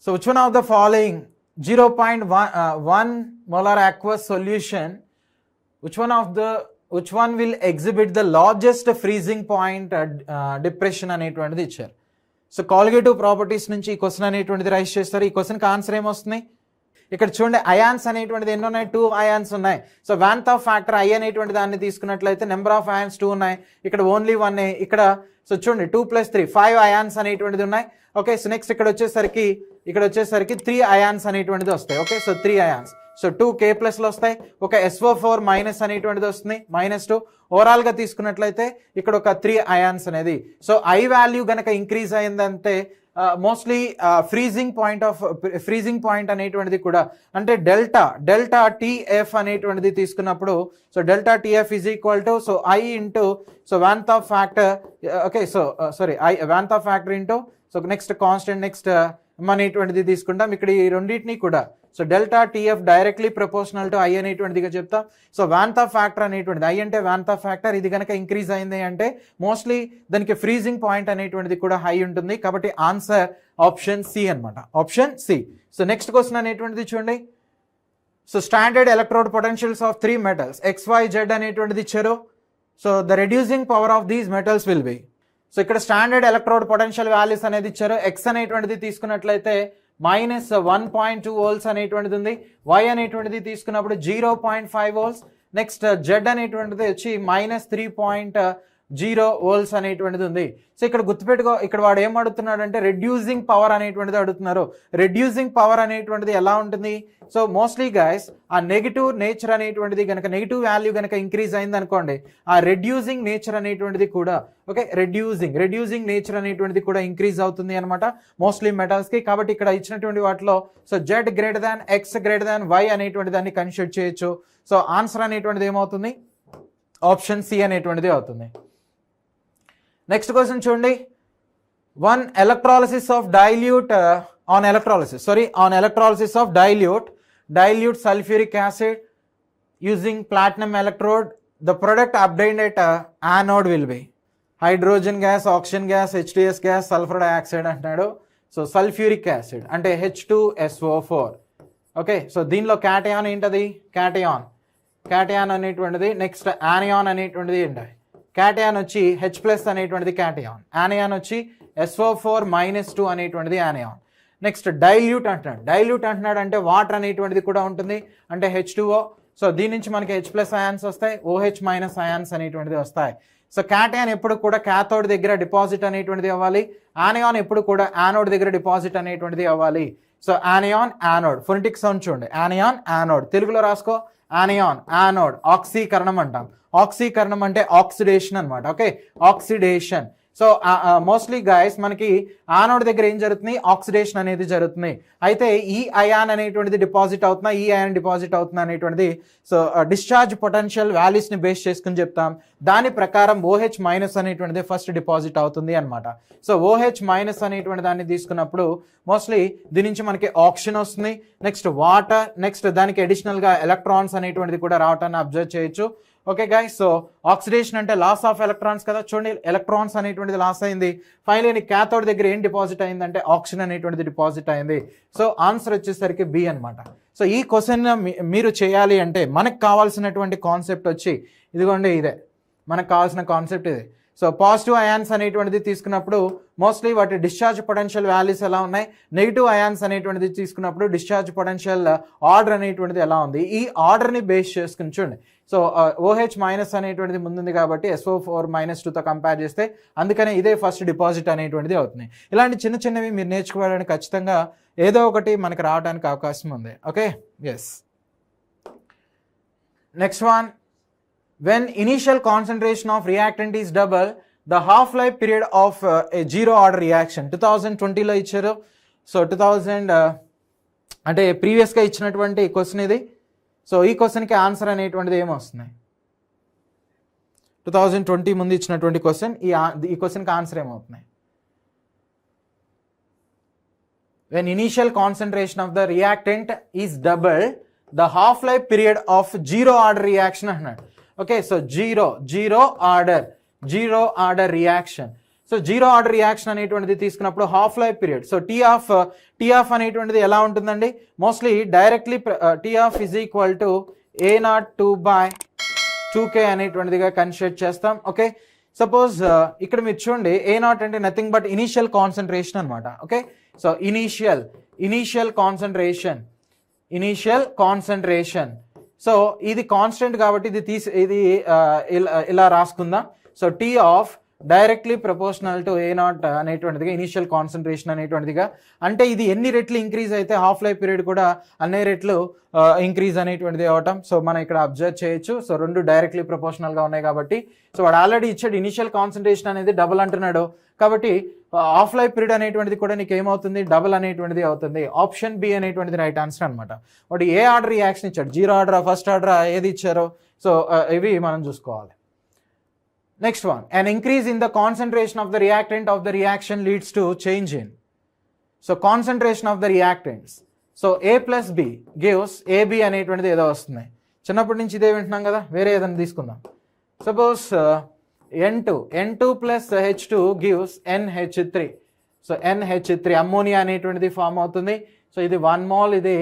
So which one of the following 0.1 molar aqueous solution, which one will exhibit the largest freezing point depression అనేటువంటిది ఇచ్చారు. So colligative properties నుంచి ఈ question అనేటువంటిది rise చేస్తారు. ఈ క్వశ్చన్కి ఆన్సర్ ఏమొస్తుంది? ఇక్కడ చూడండి, అయాన్స్ అనేటువంటిది ఎన్ని ఉన్నాయి? 2 అయాన్స్ ఉన్నాయి. So van't Hoff factor I అనేటువంటి దాన్ని తీసుకున్నట్లయితే నెంబర్ ఆఫ్ అయాన్స్ 2 ఉన్నాయి. ఇక్కడ ఓన్లీ 1. ఇక్కడ సో చూడండి 2 + 3 5 అయాన్స్ అనేటువంటిది ఉన్నాయి. ఓకే, సో నెక్స్ట్ ఇక్కడ వచ్చేసరికి 3 అయాన్స్ అనేటువంటిది వస్తాయి. Okay, so 3 ions. సో 2 K+లు వస్తాయి. ఒక SO4 మైనస్ అనేటువంటిది వస్తుంది, -2. ఓవరాల్గా తీసుకున్నట్లయితే ఇక్కడ ఒక 3 అయాన్స్ అనేది. సో ఐ వాల్యూ గనక ఇంక్రీజ్ అయిందంటే మోస్ట్లీ ఫ్రీజింగ్ పాయింట్ అనేటువంటిది కూడా అంటే డెల్టా TF అనేటువంటిది తీసుకున్నప్పుడు so delta TF is equal to so I into so van't Hoff factor. Okay, so sorry van't Hoff factor into so next constant next అనేటువంటిది తీసుకుంటాం. ఇక్కడ ఈ రెండింటినీ కూడా so delta TF directly proportional to I అనేటువంటిదిగా చెప్తాం. So van't Hoff factor అనేటువంటిది I అంటే వాంత్ ఆఫ్ ఫ్యాక్టర్, ఇది కనుక ఇంక్రీజ్ అయింది అంటే మోస్ట్లీ దానికి ఫ్రీజింగ్ పాయింట్ అనేటువంటిది కూడా హై ఉంటుంది. కాబట్టి ఆన్సర్ ఆప్షన్ సి అనమాట, option C. So next question అనేటువంటిది చూడండి. So standard electrode potentials of 3 metals XYZ అనేటువంటిది ఇచ్చారు. So the reducing power of these metals will be. So ఇక్కడ స్టాండర్డ్ ఎలక్ట్రోడ్ పొటెన్షియల్ వాల్యూస్ అనేది ఇచ్చారు. ఎక్స్ అనేటువంటిది తీసుకున్నట్లయితే -1.2 volts అనేటువంటిది ఉంది. Y అనేటువంటిది తీసుకున్నప్పుడు 0.5 volts. నెక్స్ట్ Z అనేటువంటిది వచ్చి -3.0 volts అనేటువంటిది ఉంది. సో ఇక్కడ గుర్తుపెట్టుకో, ఇక్కడ వాడు ఏం అడుగుతున్నాడు అంటే రెడ్యూసింగ్ పవర్ అనేటువంటిది అడుగుతున్నారు. రెడ్యూసింగ్ పవర్ అనేటువంటిది ఎలా ఉంటుంది? సో మోస్ట్లీ గైస్ ఆ నెగిటివ్ నేచర్ అనేటువంటిది కనుక నెగిటివ్ వాల్యూ కనుక ఇంక్రీజ్ అయింది అనుకోండి, ఆ రెడ్యూసింగ్ నేచర్ అనేటువంటిది కూడా ఓకే రెడ్యూసింగ్ నేచర్ అనేటువంటిది కూడా ఇంక్రీజ్ అవుతుంది అనమాట మోస్ట్లీ మెటల్స్కి. కాబట్టి ఇక్కడ ఇచ్చినటువంటి వాటిలో సో Z > X > Y అనేటువంటి దాన్ని కన్సిడర్ చేయొచ్చు. సో ఆన్సర్ అనేటువంటిది ఏమవుతుంది? ఆప్షన్ సి అనేటువంటిది అవుతుంది. నెక్స్ట్ క్వశ్చన్ చూడండి. On electrolysis of dilute sulfuric acid using platinum electrode, the product obtained at anode will be hydrogen gas, oxygen gas, H2S gas, sulfur dioxide అంటున్నాడు. So sulphuric acid అంటే H2SO4. Okay, so దీనిలో cation ఏంటది? Cation అనేటువంటిది. Next anion అనేటువంటిది ఏంటి? Cation వచ్చి H+ అనేటువంటిది cation, anion వచ్చి SO4 -2 అనేటువంటిది యానియాన్. నెక్స్ట్ డైల్యూట్ అంటున్నాడు అంటే వాటర్ అనేటువంటిది కూడా ఉంటుంది అంటే H2O. సో దీని నుంచి మనకి H+ అయాన్స్ వస్తాయి, OH- అయాన్స్ అనేటువంటిది వస్తాయి. సో క్యాటయాన్ ఎప్పుడు కూడా క్యాథోడ్ దగ్గర డిపాజిట్ అనేటువంటిది అవ్వాలి, యానియాన్ ఎప్పుడు కూడా యానోడ్ దగ్గర డిపాజిట్ అనేటువంటిది అవ్వాలి. So anion anode, phonetic sound చూడండి, యానియాన్ యానోడ్. తెలుగులో రాసుకో, యానియాన్ యానోడ్. ఆక్సీకరణం అంటాం. ఆక్సీకరణం అంటే ఆక్సిడేషన్ అనమాట. Okay, oxidation. So mostly guys మనకి యానోడ్ దగ్గర ఏం జరుగుతుంది? ఆక్సిడేషన్ అనేది జరుగుతుంది. అయితే ఈ అయాన్ అనేటువంటిది డిపాజిట్ అవుతున్నా, ఈ అయాన్ డిపాజిట్ అవుతున్నా అనేటువంటిది సో డిశ్చార్జ్ పొటెన్షియల్ వాల్యూస్ని బేస్ చేసుకుని చెప్తాం. దాని ప్రకారం OH- అనేటువంటిది ఫస్ట్ డిపాజిట్ అవుతుంది అనమాట. సో OH- అనేటువంటి దాన్ని తీసుకున్నప్పుడు మోస్ట్లీ దీని నుంచి మనకి ఆక్సిజన్ వస్తుంది, నెక్స్ట్ వాటర్, నెక్స్ట్ దానికి అడిషనల్గా ఎలక్ట్రాన్స్ అనేటువంటిది కూడా రావటాన్ని అబ్జర్వ్ చేయొచ్చు. ఓకే గైస్, సో ఆక్సిడేషన్ అంటే లాస్ ఆఫ్ ఎలక్ట్రాన్స్ కదా. చూడండి, ఎలక్ట్రాన్స్ అనేటువంటిది లాస్ అయింది. ఫైనల్లీ క్యాథోడ్ దగ్గర ఏం డిపాజిట్ అయిందంటే ఆక్సిజన్ అనేటువంటిది డిపాజిట్ అయింది. సో ఆన్సర్ వచ్చేసరికి బి అనమాట. సో ఈ క్వశ్చన్ మీరు చేయాలి అంటే మనకు కావాల్సినటువంటి కాన్సెప్ట్ వచ్చి ఇదిగోండి, ఇదే మనకు కావాల్సిన కాన్సెప్ట్ ఇదే. సో పాజిటివ్ అయాన్స్ అనేటువంటిది తీసుకున్నప్పుడు మోస్ట్లీ వాటి డిశ్చార్జ్ పొటెన్షియల్ వాల్యూస్ ఎలా ఉన్నాయి, నెగిటివ్ అయాన్స్ అనేటువంటిది తీసుకున్నప్పుడు డిశ్చార్జ్ పొటెన్షియల్ ఆర్డర్ అనేటువంటిది ఎలా ఉంది, ఈ ఆర్డర్ని బేస్ చేసుకుని చూడండి. సో OH- అనేటువంటిది ముందుంది కాబట్టి SO4 -2తో కంపేర్ చేస్తే అందుకనే ఇదే ఫస్ట్ డిపాజిట్ అనేటువంటిది అవుతుంది. ఇలాంటి చిన్న చిన్నవి మీరు నేర్చుకోవడానికి ఖచ్చితంగా ఏదో ఒకటి మనకు రావడానికి అవకాశం ఉంది. Okay, yes. Next one, when initial concentration of reactant is double, the half-life period of a zero order reaction 2020లో ఇచ్చారు. సో 2000 అంటే ప్రీవియస్గా ఇచ్చినటువంటి క్వశ్చన్ ఇది. సో ఈ క్వశ్చన్కి ఆన్సర్ అనేటువంటిది ఏమొస్తుంది? 2020 ముందు ఇచ్చినటువంటి క్వశ్చన్, ఈ క్వశ్చన్కి answer ఏమవుతున్నాయి? when initial concentration of the reactant is double, the half-life period of zero order reaction అన్నాడు. Okay, so zero order reaction. So zero order reaction అనేటువంటిది తీసుకున్నప్పుడు half life period. So t half అనేటువంటిది ఎలా ఉంటుందండి? Mostly directly t half is equal to A02/2K అనేటువంటిదిగా consider చేస్తాం. Okay, suppose ఇక్కడ మీరు చూడండి A0 అంటే నథింగ్ బట్ ఇనీషియల్ కాన్సన్ట్రేషన్ అనమాట. Okay, so initial concentration. So ఇది కాన్స్టెంట్ కాబట్టి ఇది ఇలా రాసుకుందాం. So t half directly proportional to A0 అనేటువంటిదిగా ఇనీషియల్ కాన్సన్ట్రేషన్ అనేటువంటిదిగా, అంటే ఇది ఎన్ని రెట్లు ఇంక్రీజ్ అయితే హాఫ్ లైఫ్ పీరియడ్ కూడా అన్ని రెట్లు ఇంక్రీజ్ అనేటువంటిది అవటం. సో మనం ఇక్కడ అబ్జర్వ్ చేయొచ్చు. సో రెండు డైరెక్ట్లీ ప్రపోర్షనల్గా ఉన్నాయి కాబట్టి, సో వాడు ఆల్రెడీ ఇచ్చాడు ఇనీషియల్ కాన్సన్ట్రేషన్ అనేది డబుల్ అంటున్నాడు కాబట్టి హాఫ్ లైఫ్ పీరియడ్ అనేటువంటిది కూడా నీకు ఏమవుతుంది? డబుల్ అనేటువంటిది అవుతుంది. ఆప్షన్ బి అనేటువంటిది రైట్ ఆన్సర్ అనమాట. వాడు ఏ ఆర్డర్ రియాక్షన్ ఇచ్చాడు, జీరో ఆర్డర్ ఫస్ట్ ఆర్డర్ ఏది ఇచ్చారో సో ఇవి మనం చూసుకోవాలి. Next one, an increase in the concentration of the reactant of the reaction leads to change in. So concentration of the reactants. So A plus B gives AB అనేటువంటిది ఏదో వస్తుంది. చిన్నప్పటి నుంచి ఇదే వింటున్నాం కదా, వేరే ఏదైనా తీసుకుందాం. Suppose N2 plus H2 gives NH3. So NH3 ammonia అనేటువంటిది ఫామ్ అవుతుంది. సో ఇది 1 mol, ఇది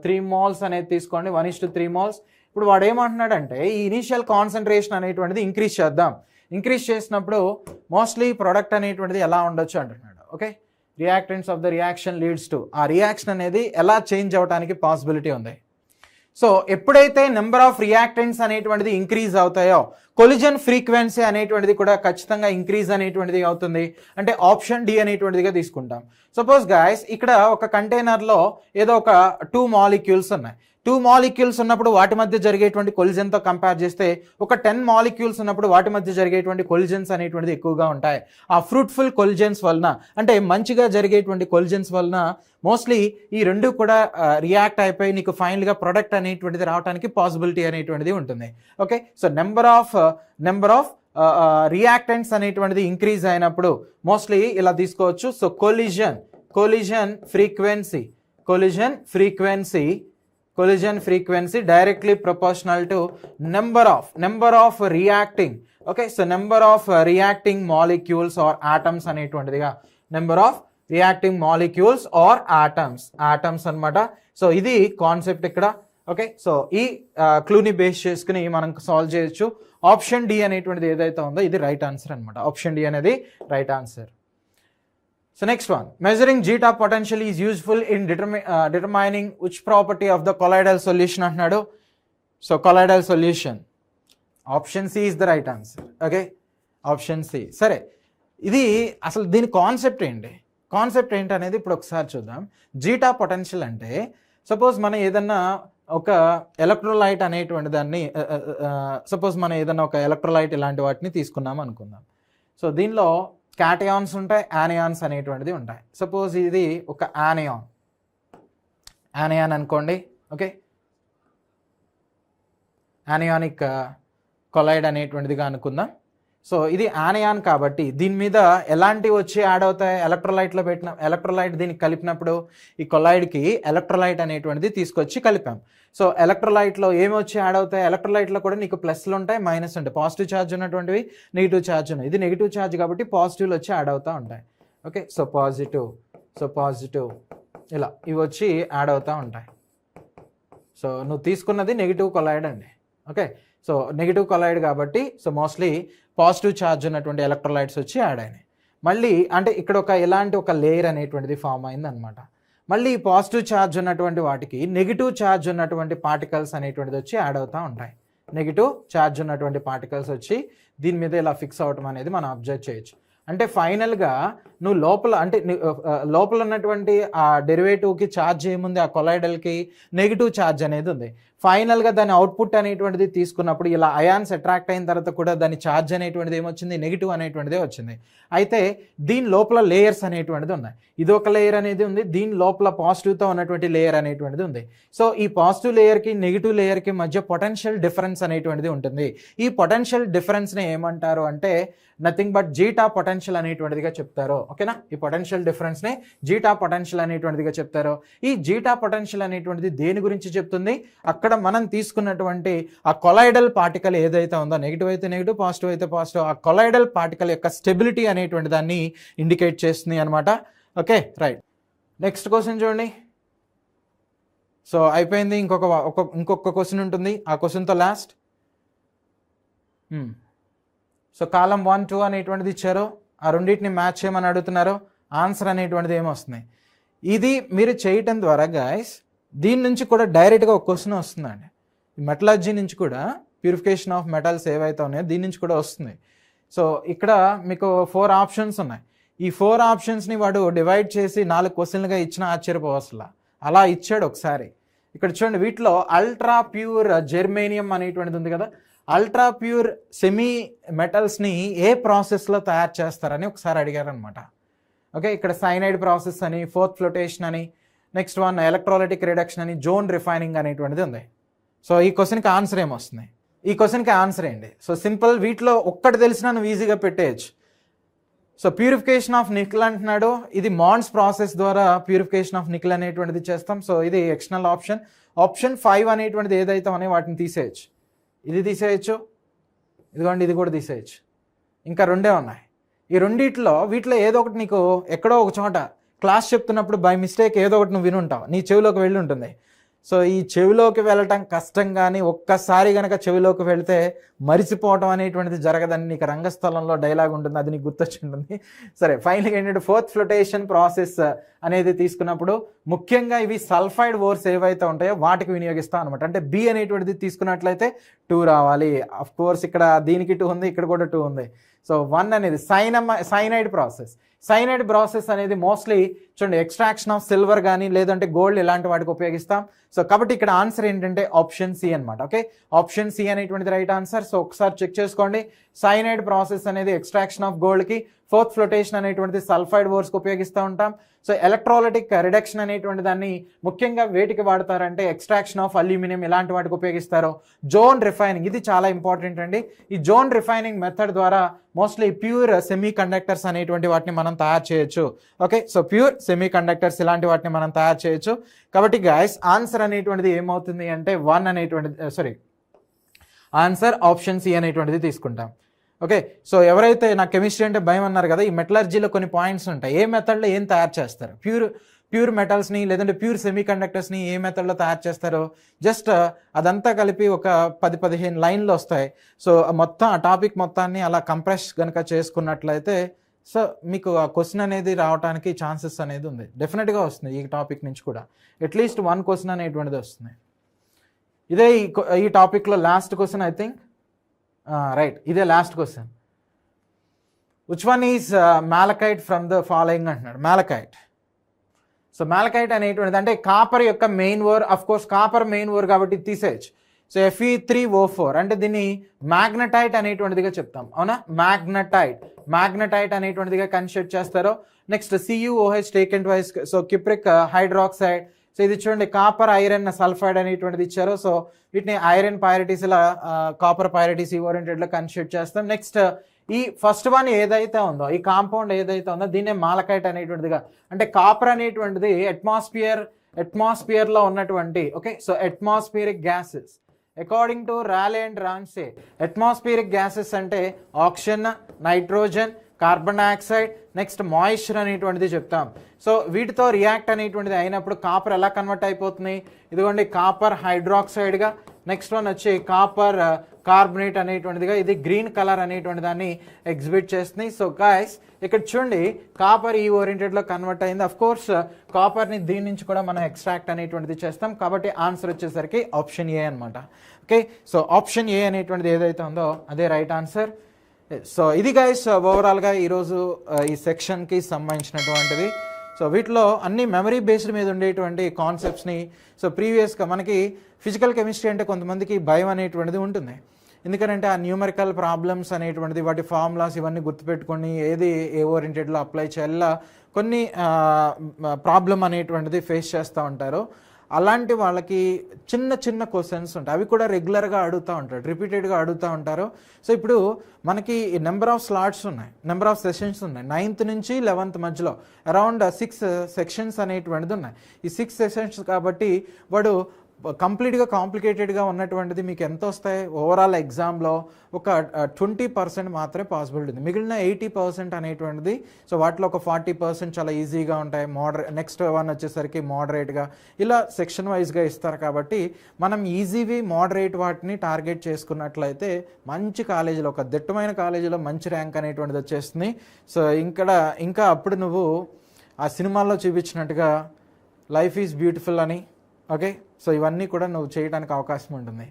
3 mols అనేది తీసుకోండి, 1:3 mols. ఇప్పుడు వాడు ఏమంటున్నాడంటే ఈ ఇనీషియల్ కాన్సన్ట్రేషన్ అనేటువంటిది ఇంక్రీజ్ చేద్దాం. ఇంక్రీజ్ చేసినప్పుడు మోస్ట్లీ ప్రొడక్ట్ అనేటువంటిది ఎలా ఉండొచ్చు అంటున్నాడు. Okay, reactants of the reaction leads to, ఆ రియాక్షన్ అనేది ఎలా చేంజ్ అవ్వడానికి పాసిబిలిటీ ఉంది. సో ఎప్పుడైతే నెంబర్ ఆఫ్ రియాక్టెంట్స్ అనేటువంటిది ఇంక్రీజ్ అవుతాయో కొలిజన్ ఫ్రీక్వెన్సీ అనేటువంటిది కూడా ఖచ్చితంగా ఇంక్రీజ్ అనేటువంటిది అవుతుంది. అంటే ఆప్షన్ డి అనేటువంటిదిగా తీసుకుంటాం. సపోజ్ గాయస్ ఇక్కడ ఒక కంటైనర్లో ఏదో ఒక 2 molecules ఉన్నాయి. 2 molecules ఉన్నప్పుడు వాటి మధ్య జరిగేటువంటి కొలిజన్తో కంపేర్ చేస్తే ఒక 10 molecules ఉన్నప్పుడు వాటి మధ్య జరిగేటువంటి కొలిజన్స్ అనేటువంటిది ఎక్కువగా ఉంటాయి. ఆ ఫ్రూట్ఫుల్ కొలిజన్స్ వలన, అంటే మంచిగా జరిగేటువంటి కొలిజన్స్ వలన మోస్ట్లీ ఈ రెండు కూడా రియాక్ట్ అయిపోయి నీకు ఫైనల్గా ప్రొడక్ట్ అనేటువంటిది రావడానికి పాసిబిలిటీ అనేటువంటిది ఉంటుంది. Okay, so number of reactants అనేటువంటిది ఇంక్రీజ్ అయినప్పుడు మోస్ట్లీ ఇలా తీసుకోవచ్చు. So collision frequency directly proportional to number of reacting. Okay, so number of reacting molecules or atoms అనేటువంటిదిగా, number of reacting molecules or atoms అనమాట. So ఇది concept ఇక్కడ. Okay, so ఈ క్లూని బేస్ చేసుకుని మనం సాల్వ్ చేయొచ్చు. ఆప్షన్ డి అనేటువంటిది ఏదైతే ఉందో ఇది రైట్ ఆన్సర్ అనమాట. ఆప్షన్ డి అనేది right answer. So next one, measuring zeta potential is useful in determining which property of the colloidal solution అంటున్నాడు. So colloidal solution, option C is the right answer. Okay, option C. సరే, ఇది అసలు దీని concept ఏంటి అనేది ఇప్పుడు ఒకసారి చూద్దాం. జీటా పొటెన్షియల్ అంటే సపోజ్ మనం ఏదన్నా ఒక ఎలక్ట్రోలైట్ అనేటువంటి దాన్ని సపోజ్ మనం ఏదన్నా ఒక ఎలక్ట్రోలైట్ ఇలాంటి వాటిని తీసుకున్నాం అనుకుందాం. సో దీనిలో క్యాటయాన్స్ ఉంటాయి, యానియాన్స్ అనేటువంటిది ఉంటాయి. సపోజ్ ఇది ఒక యానియాన్ అనుకోండి. ఓకే, యానియానిక్ కొలైడ్ అనేటువంటిదిగా అనుకుందాం. సో ఇది యానియాన్ కాబట్టి దీని మీద ఎలాంటివి వచ్చి యాడ్ అవుతాయి? ఎలక్ట్రోలైట్ దీనికి కలిపినప్పుడు ఈ కొలైడ్కి ఎలక్ట్రోలైట్ అనేటువంటిది తీసుకొచ్చి కలిపాం. సో ఎలక్ట్రోలైట్లో ఏమి వచ్చి యాడ్ అవుతాయి? ఎలక్ట్రోలైట్లో కూడా నీకు ప్లస్లు ఉంటాయి, మైనస్ ఉంటాయి. పాజిటివ్ ఛార్జ్ ఉన్నటువంటివి, నెగిటివ్ ఛార్జ్ ఉన్నాయి. ఇది నెగిటివ్ ఛార్జ్ కాబట్టి పాజిటివ్లు వచ్చి యాడ్ అవుతూ ఉంటాయి. ఓకే, సో పాజిటివ్ ఇలా ఇవి వచ్చి యాడ్ అవుతూ ఉంటాయి. సో నువ్వు తీసుకున్నది నెగిటివ్ కొలైడ్ అండి. ఓకే, సో నెగిటివ్ కొలైడ్ కాబట్టి సో మోస్ట్లీ పాజిటివ్ ఛార్జ్ ఉన్నటువంటి ఎలక్ట్రోలైట్స్ వచ్చి యాడ్ అయినాయి. మళ్ళీ అంటే ఇక్కడ ఇలాంటి ఒక లేయర్ అనేటువంటిది ఫామ్ అయింది అనమాట. మళ్ళీ పాజిటివ్ ఛార్జ్ ఉన్నటువంటి వాటికి నెగిటివ్ ఛార్జ్ ఉన్నటువంటి పార్టికల్స్ అనేటువంటిది వచ్చి యాడ్ అవుతూ ఉంటాయి. నెగిటివ్ ఛార్జ్ ఉన్నటువంటి పార్టికల్స్ వచ్చి దీని మీద ఇలా ఫిక్స్ అవటం అనేది మనం అబ్జర్వ్ చేయొచ్చు. అంటే ఫైనల్గా నువ్వు లోపల ఉన్నటువంటి ఆ డెరివేటివ్కి ఛార్జ్ ఏముంది? ఆ కొలైడల్కి నెగిటివ్ ఛార్జ్ అనేది ఉంది. ఫైనల్గా దాని అవుట్పుట్ అనేటువంటిది తీసుకున్నప్పుడు ఇలా అయాన్స్ అట్రాక్ట్ అయిన తర్వాత కూడా దాని ఛార్జ్ అనేటువంటిది ఏమొచ్చింది? నెగిటివ్ అనేటువంటిదే వచ్చింది. అయితే దీని లోపల లేయర్స్ అనేటువంటిది ఉన్నాయి. ఇది ఒక లేయర్ అనేది ఉంది, దీని లోపల పాజిటివ్తో ఉన్నటువంటి లేయర్ అనేటువంటిది ఉంది. సో ఈ పాజిటివ్ లేయర్కి నెగిటివ్ లేయర్కి మధ్య పొటెన్షియల్ డిఫరెన్స్ అనేటువంటిది ఉంటుంది. ఈ పొటెన్షియల్ డిఫరెన్స్ని ఏమంటారు అంటే నథింగ్ బట్ జీటా పొటెన్షియల్ అనేటువంటిదిగా చెప్తారు. ఓకేనా, ఈ పొటెన్షియల్ డిఫరెన్స్ని జీటా పొటెన్షియల్ అనేటువంటిదిగా చెప్తారు. ఈ జీటా పొటెన్షియల్ అనేటువంటిది దేని గురించి చెప్తుంది? అక్కడ అక్కడ మనం తీసుకున్నటువంటి ఆ కొలైడల్ పార్టికల్ ఏదైతే ఉందో, నెగిటివ్ అయితే నెగిటివ్, పాజిటివ్ అయితే పాజిటివ్, ఆ కొలైడల్ పార్టికల్ యొక్క స్టెబిలిటీ అనేటువంటి దాన్ని ఇండికేట్ చేస్తుంది అనమాట. Okay, right. నెక్స్ట్ క్వశ్చన్ చూడండి. సో అయిపోయింది. ఇంకొక క్వశ్చన్ ఉంటుంది, ఆ క్వశ్చన్తో లాస్ట్. సో కాలం 1, 2 అనేటువంటిది ఇచ్చారు, ఆ రెండింటిని మ్యాచ్ చేయమని అడుగుతున్నారు. ఆన్సర్ అనేటువంటిది ఏమొస్తుంది? ఇది మీరు చేయటం ద్వారా గైస్ దీని నుంచి కూడా డైరెక్ట్గా ఒక క్వశ్చన్ వస్తుందండి. మెటలర్జీ నుంచి కూడా, ప్యూరిఫికేషన్ ఆఫ్ మెటల్స్ ఏవైతే ఉన్నాయో దీని నుంచి కూడా వస్తుంది. సో ఇక్కడ మీకు 4 ఆప్షన్స్ ఉన్నాయి. ఈ 4 ఆప్షన్స్ని వాడు డివైడ్ చేసి 4 క్వశ్చన్లుగా ఇచ్చిన ఆశ్చర్యపోవసలా, అలా ఇచ్చాడు ఒకసారి. ఇక్కడ చూడండి, వీటిలో అల్ట్రా ప్యూర్ జెర్మేనియం అనేటువంటిది ఉంది కదా, అల్ట్రా ప్యూర్ సెమీ మెటల్స్ని ఏ ప్రాసెస్లో తయారు చేస్తారని ఒకసారి అడిగారనమాట. ఓకే, ఇక్కడ సైనైడ్ ప్రాసెస్ అని, ఫోర్త్ ఫ్లోటేషన్ అని, నెక్స్ట్ వన్ ఎలక్ట్రోలైటిక్ రిడక్షన్ అని, జోన్ రిఫైనింగ్ అనేటువంటిది ఉంది. సో ఈ క్వశ్చన్కి ఆన్సర్ ఏమొస్తుంది? ఈ క్వశ్చన్కి ఆన్సర్ ఏంటి? సో సింపుల్, వీటిలో ఒక్కటి తెలిసినా నువ్వు ఈజీగా పెట్టేయచ్చు. సో ప్యూరిఫికేషన్ ఆఫ్ నికెల్ అంటున్నాడు, ఇది మాన్స్ ప్రాసెస్ ద్వారా ప్యూరిఫికేషన్ ఆఫ్ నికెల్ అనేటువంటిది చేస్తాం. సో ఇది ఎక్స్టర్నల్ ఆప్షన్. ఆప్షన్ 5 అనేటువంటిది ఏదైతే ఉన్నాయో వాటిని తీసేయచ్చు. ఇది తీసేయచ్చు, ఇదిగోండి ఇది కూడా తీసేయచ్చు. ఇంకా 2 ఉన్నాయి. ఈ వీటిలో ఏదో ఒకటి నీకు ఎక్కడో ఒక చోట క్లాస్ చెప్తున్నప్పుడు బై మిస్టేక్ ఏదో ఒకటి నువ్వు వినుంటావు, నీ చెవిలోకి వెళ్ళి ఉంటుంది. సో ఈ చెవిలోకి వెళ్ళటం కష్టం, కానీ ఒక్కసారి కనుక చెవిలోకి వెళితే మరిచిపోవటం అనేటువంటిది జరగదని నీకు రంగస్థలంలో డైలాగ్ ఉంటుంది, అది నీకు గుర్తొచ్చి ఉంటుంది. సరే, ఫైనల్గా ఏంటంటే ఫోర్త్ ఫ్లోటేషన్ ప్రాసెస్ అనేది తీసుకున్నప్పుడు ముఖ్యంగా ఇవి సల్ఫైడ్ ఓర్స్ ఏవైతే ఉంటాయో వాటికి వినియోగిస్తాం అనమాట. అంటే బి అనేటువంటిది తీసుకున్నట్లయితే 2 రావాలి. అఫ్ కోర్స్ ఇక్కడ దీనికి 2 ఉంది, ఇక్కడ కూడా 2 ఉంది. సో 1 అనేది సైనైడ్ ప్రాసెస్. సైనైడ్ ప్రాసెస్ అనేది మోస్ట్లీ చూడండి ఎక్స్ట్రాక్షన్ ఆఫ్ సిల్వర్ కానీ లేదంటే గోల్డ్ ఇలాంటి వాటికి ఉపయోగిస్తాం. సో కాబట్టి ఇక్కడ ఆన్సర్ ఏంటంటే ఆప్షన్ సి అనమాట. ఓకే, ఆప్షన్ సి అనేటువంటిది రైట్ ఆన్సర్. సో ఒకసారి చెక్ చేసుకోండి, సైనైడ్ ప్రాసెస్ అనేది ఎక్స్ట్రాక్షన్ ఆఫ్ గోల్డ్కి, ఫోర్త్ ఫ్లోటేషన్ అనేటువంటిది సల్ఫైడ్ ఓర్స్కి ఉపయోగిస్తూ ఉంటాం. సో ఎలక్ట్రోలైటిక్ రిడక్షన్ అనేటువంటి దాన్ని ముఖ్యంగా వేటికి వాడతారంటే ఎక్స్ట్రాక్షన్ ఆఫ్ అల్యూమినియం ఇలాంటి వాటికి ఉపయోగిస్తారు. జోన్ రిఫైనింగ్ ఇది చాలా ఇంపార్టెంట్ అండి. ఈ జోన్ రిఫైనింగ్ మెథడ్ ద్వారా మోస్ట్లీ ప్యూర్ సెమీ కండక్టర్స్ అనేటువంటి వాటిని మనం తయారు చేయొచ్చు. Okay, so pure semi conductors ఇలాంటి వాటిని మనం తయారు చేయొచ్చు. కాబట్టి గైస్ ఆన్సర్ అనేటువంటిది ఏమవుతుంది అంటే 1 అనేటువంటిది ఆన్సర్ ఆప్షన్ సి అనేటువంటిది తీసుకుంటాం. ఓకే, సో ఎవరైతే నాకు కెమిస్ట్రీ అంటే భయం అన్నారు కదా, ఈ మెటలర్జీలో కొన్ని పాయింట్స్ ఉంటాయి. ఏ మెథడ్లో ఏం తయారు చేస్తారు, ప్యూర్ మెటల్స్ని లేదంటే ప్యూర్ సెమీ కండక్టర్స్ని ఏ మెథడ్లో తయారు చేస్తారో జస్ట్ అదంతా కలిపి ఒక 10-15 లైన్లు వస్తాయి. సో మొత్తం ఆ టాపిక్ మొత్తాన్ని అలా కంప్రెస్ కనుక చేసుకున్నట్లయితే సో మీకు ఆ క్వశ్చన్ అనేది రావడానికి ఛాన్సెస్ అనేది ఉంది, డెఫినెట్గా వస్తుంది. ఈ టాపిక్ నుంచి కూడా అట్లీస్ట్ 1 క్వశ్చన్ అనేటువంటిది వస్తుంది. ఇదే ఈ టాపిక్లో last question I think, right, ఇదే last question. Which one is malachite from the following అంటున్నాడు. మ్యాలకైట్, సో మ్యాలకైట్ అనేటువంటిది అంటే కాపర్ యొక్క main ore. Of course copper main ore కాబట్టి తీసేయచ్చు. సో Fe3O4 అంటే దీన్ని మ్యాగ్నటైట్ అనేటువంటిదిగా చెప్తాం, అవునా? మ్యాగ్నటైట్ అనేటువంటిదిగా కన్సిడర్ చేస్తారు. Next CuOH taken twice, so cupric hydroxide. So ఇది చూడండి కాపర్ ఐరన్ సల్ఫైడ్ అనేటువంటిది ఇచ్చారు. సో వీటిని ఐరన్ పైరిటీస్ ఇలా కాపర్ పైరిటీస్ ఓరియంటెడ్లో కన్సిడర్ చేస్తాం. నెక్స్ట్ ఈ ఫస్ట్ వన్ ఏదైతే ఉందో, ఈ కాంపౌండ్ ఏదైతే ఉందో దీన్నే మాలకైట్ అనేటువంటిదిగా, అంటే కాపర్ అనేటువంటిది అట్మాస్ఫియర్లో ఉన్నటువంటి, okay, so atmospheric gases according to రాలే అండ్ రామ్సే. అట్మాస్ఫియరిక్ గ్యాసెస్ అంటే oxygen, nitrogen, carbon dioxide, next moisture అనేటువంటిది చెప్తాం. సో వీటితో రియాక్ట్ అనేటువంటిది అయినప్పుడు కాపర్ ఎలా కన్వర్ట్ అయిపోతుంది, ఇదిగోండి కాపర్ హైడ్రాక్సైడ్గా, నెక్స్ట్ వన్ వచ్చి కాపర్ కార్బనేట్ అనేటువంటిదిగా, ఇది గ్రీన్ కలర్ అనేటువంటి దాన్ని ఎగ్జిబిట్ చేస్తుంది. సో గైస్ ఇక్కడ చూడండి కాపర్ ఈ ఓరియంటెడ్లో కన్వర్ట్ అయింది. అఫ్ కోర్స్ కాపర్ని దీని నుంచి కూడా మనం ఎక్స్ట్రాక్ట్ అనేటువంటిది చేస్తాం. కాబట్టి ఆన్సర్ వచ్చేసరికి ఆప్షన్ ఏ అనమాట. ఓకే, సో ఆప్షన్ ఏ అనేటువంటిది ఏదైతే ఉందో అదే రైట్ ఆన్సర్. సో ఇది గైస్ ఓవరాల్గా ఈరోజు ఈ సెక్షన్కి సంబంధించినటువంటిది. సో వీటిలో అన్ని మెమరీ బేస్డ్ మీద ఉండేటువంటి కాన్సెప్ట్స్ని, సో ప్రీవియస్గా మనకి ఫిజికల్ కెమిస్ట్రీ అంటే కొంతమందికి భయం అనేటువంటిది ఉంటుంది. ఎందుకంటే ఆ న్యూమరికల్ ప్రాబ్లమ్స్ అనేటువంటిది, వాటి ఫార్ములాస్ ఇవన్నీ గుర్తుపెట్టుకొని ఏది ఏ ఓరియంటెడ్లో అప్లై చేయాలా కొన్ని ప్రాబ్లం అనేటువంటిది ఫేస్ చేస్తూ ఉంటారు. అలాంటి వాళ్ళకి చిన్న క్వశ్చన్స్ ఉంటాయి, అవి కూడా రెగ్యులర్గా అడుగుతూ ఉంటారు, రిపీటెడ్గా అడుగుతూ ఉంటారు. సో ఇప్పుడు మనకి నెంబర్ ఆఫ్ స్లాట్స్ ఉన్నాయి, నెంబర్ ఆఫ్ సెషన్స్ ఉన్నాయి. 9th నుంచి 11th మధ్యలో అరౌండ్ 6 సెక్షన్స్ అనేటువంటిది ఉన్నాయి. ఈ 6 సెషన్స్ కాబట్టి వాడు కంప్లీట్గా కాంప్లికేటెడ్గా ఉన్నటువంటిది మీకు ఎంత వస్తాయి ఓవరాల్ ఎగ్జామ్లో ఒక 20% మాత్రమే పాసిబిలిటీ ఉంది. మిగిలిన 80% అనేటువంటిది సో వాటిలో ఒక 40% చాలా ఈజీగా ఉంటాయి. నెక్స్ట్ వన్ వచ్చేసరికి మోడరేట్గా ఇలా సెక్షన్ వైజ్గా ఇస్తారు. కాబట్టి మనం ఈజీవి మోడరేట్ వాటిని టార్గెట్ చేసుకున్నట్లయితే మంచి కాలేజీలో ఒక దిట్టమైన కాలేజీలో మంచి ర్యాంక్ అనేటువంటిది వచ్చేస్తుంది. సో ఇంకా అప్పుడు నువ్వు ఆ సినిమాల్లో చూపించినట్టుగా లైఫ్ ఈజ్ బ్యూటిఫుల్ అని ఓకే సో ఇవన్నీ కూడా నువ్వు చేయడానికి అవకాశం ఉంటుంది.